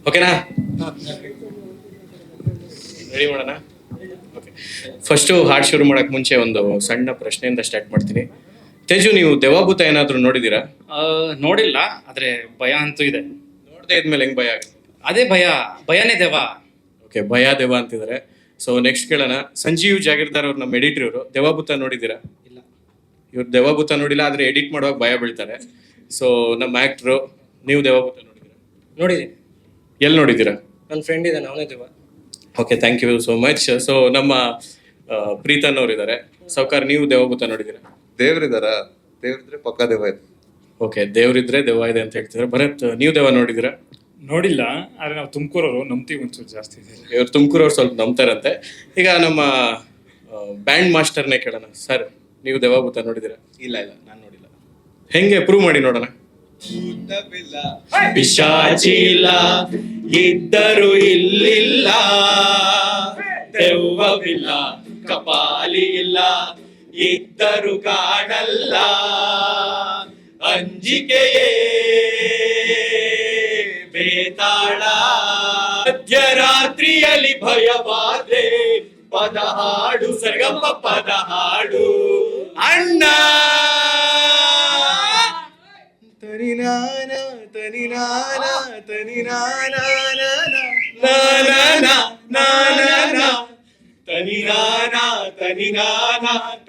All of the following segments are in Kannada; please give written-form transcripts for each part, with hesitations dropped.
ಓಕೆನಾ? ರೆಡಿ ಮಾಡೋಣ. ಓಕೆ, ಫಸ್ಟು ಹಾಡು ಶುರು ಮಾಡಕ್ ಮುಂಚೆ ಒಂದು ಸಣ್ಣ ಪ್ರಶ್ನೆಯಿಂದ ಸ್ಟಾರ್ಟ್ ಮಾಡ್ತೀನಿ. ತೇಜು, ನೀವು ದೇವಾಭೂತ ಏನಾದರೂ ನೋಡಿದ್ದೀರಾ? ನೋಡಿಲ್ಲ, ಆದ್ರೆ ಭಯ ಅಂತೂ ಇದೆ. ನೋಡದೇ ಇದ್ಮೇಲೆ ಹೆಂಗ್ ಭಯ ಆಗುತ್ತೆ? ಅದೇ ಭಯ, ಭಯನೇ ದೇವ. ಓಕೆ, ಭಯ ದೇವ ಅಂತಿದ್ದಾರೆ. ಸೊ ನೆಕ್ಸ್ಟ್ ಕೇಳೋಣ. ಸಂಜೀವ್ ಜಾಗೀರ್ದಾರ್ ಅವ್ರು ನಮ್ಮ ಎಡಿಟರ್ ಇವರು, ದೇವಾಭೂತ ನೋಡಿದ್ದೀರಾ? ಇಲ್ಲ. ಇವ್ರು ದೇವಾಭೂತ ನೋಡಿಲ್ಲ, ಆದ್ರೆ ಎಡಿಟ್ ಮಾಡುವಾಗ ಭಯ ಬೀಳ್ತಾರೆ. ಸೊ ನಮ್ಮ ಆಕ್ಟ್ರು, ನೀವು ದೇವಾಭೂತ ನೋಡಿದ್ದೀರಾ? ನೋಡಿದ್ದೀನಿ, ಎಲ್ಲಿ ನೋಡಿದ್ದೀರಾ? ನನ್ನ ಫ್ರೆಂಡ್ ಇದ್ದಾನೆ, ಅವನೇ Deva. Okay, thank you so much. So ನಮ್ಮ ಪ್ರೀತನ್ ಅವ್ರು ಇದ್ದಾರೆ. ಸಾವ್ಕಾರ್, ನೀವು ದೇವಭೂತ ನೋಡಿದ್ದೀರಾ? ದೇವ್ರಿದಾರ? ದೇವ್ರಿದ್ರೆ ಪಕ್ಕ ದೇವ ಇದೆ. ಓಕೆ, ದೇವ್ರಿದ್ರೆ ದೆವ್ವ ಇದೆ ಅಂತ ಹೇಳ್ತಿದ್ದಾರೆ. ಭರತ್, ನೀವು ದೆವ್ವ ನೋಡಿದ್ದೀರಾ? ನೋಡಿಲ್ಲ, ಆದ್ರೆ ನಾವು ತುಮಕೂರವರು ನಂಬ್ತೀವಿ ಒಂಚೂರು ಜಾಸ್ತಿ ಇದೆ. ಇವ್ರು ತುಮಕೂರವ್ರು ಸ್ವಲ್ಪ ನಂಬ್ತಾರಂತೆ. ಈಗ ನಮ್ಮ ಬ್ಯಾಂಡ್ ಮಾಸ್ಟರ್ನೇ ಕೇಳೋಣ. ಸರ್, ನೀವು ದೇವಭೂತ ನೋಡಿದ್ದೀರಾ? ಇಲ್ಲ ಇಲ್ಲ, ನಾನು ನೋಡಿಲ್ಲ. ಹೆಂಗೆ ಪ್ರೂವ್ ಮಾಡಿ ನೋಡೋಣ. ಪಿಶಾಚಿಲ್ಲ ಇದ್ದರು ಇಲ್ಲಿಲ್ಲ, ದೆವ್ವವಿಲ್ಲ ಕಪಾಲಿ ಇಲ್ಲ ಇದ್ದರು ಕಾಣಲ್ಲ, ಅಂಜಿಕೆಯೇ ಬೇತಾಳ, ಮಧ್ಯರಾತ್ರಿಯಲ್ಲಿ ಭಯವಾದ್ರೆ ಪದ ಹಾಡು, ಸರಿಗಮ ಪದ ಹಾಡು, ಅಣ್ಣ ತನಿನಾನ ತನಿನಾನ ತನಿನಾನ ತನಿನಾನ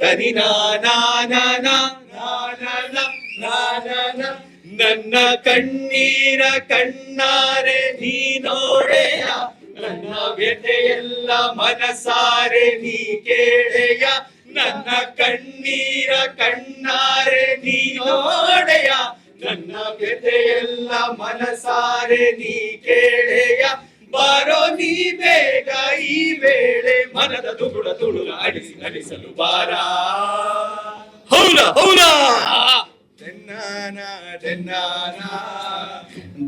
ತನಿನಾನ ತನಿನಾನ, ನನ್ನ ಕಣ್ಣೀರ ಕಣ್ಣಾರೆ ನೀ ನೋಡೆಯ, ನನ್ನ ವ್ಯಥೆಯೆಲ್ಲ ಮನಸಾರೆ ನೀ ಕೇಳೆಯ, ನನ್ನ ಕಣ್ಣೀರ ಕಣ್ಣಾರೆ ನೀ ನೋಡೆಯ, ನನ್ನ ವ್ಯಥೆಯೆಲ್ಲ ಮನಸಾರೆ ನೀ ಕೇಳೆಯ, ಬಾರೋ ನೀ ಬೇಗ ಈ ವೇಳೆ ಮನದ ತುಗುಡ ತುಳುಗ ಅಡಿಸಿ ನಡೆಸಲು ಬಾರ. ಹೌದಾ ಹೌದಾ? ದೆನ್ನಾನ ದೆನ್ನಾನ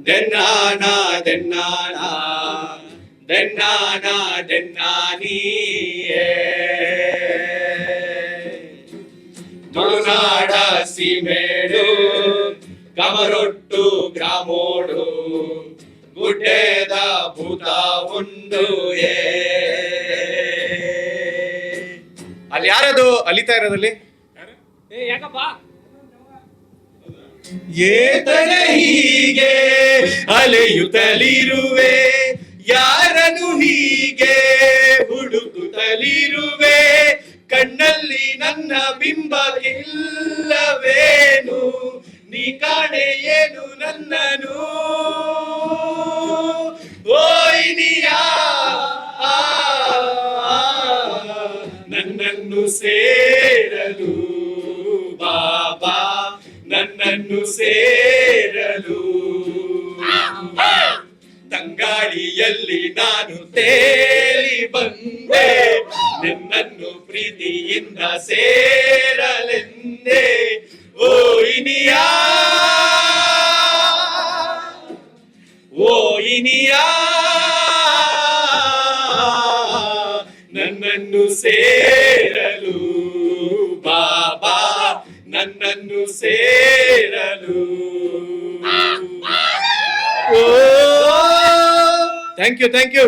ದೆನ್ನಾನ ದೆನ್ನಾನ ದೆನ್ನಾನ ದೆನ್ನಾನಿಯೇ, ತುಳುನಾಡ ಸೀಮೇಡು ಕಮರೊಟ್ಟು ಗ್ರಾಮೋಡು, ಗುಡ್ಡೆದ ಭೂತ ಉಂಡು. ಅಲ್ಲಿ ಯಾರದು ಅಲಿತಾ ಇರೋದಲ್ಲಿ? ಏತನೆ ಹೀಗೆ ಅಲೆಯುತ್ತಲಿರುವೆ, ಯಾರನು ಹೀಗೆ ಹುಡುಕುತ್ತಲಿರುವೆ, ಕಣ್ಣಲ್ಲಿ ನನ್ನ ಬಿಂಬ ಇಲ್ಲವೇನು, ನೀ ಕಾಣೆ ಏನು ನನ್ನನು, ಓಯ್ನಿಯಾ ನನ್ನನ್ನು ಸೇರಲು ಬಾಬಾ, ನನ್ನನ್ನು ಸೇರಲು, ತಂಗಾಳಿಯಲ್ಲಿ ನಾನು ತೇಲಿ ಬಂದೆ, ನಿನ್ನನ್ನು ಪ್ರೀತಿಯಿಂದ ಸೇರಲೆಂದೆ, ಓ ಇನಿಯಾ ಓ ಇನಿಯಾ, ನನ್ನನ್ನು ಸೇರಲು ಬಾಬಾ, ನನ್ನನ್ನು ಸೇರಲು. Thank you.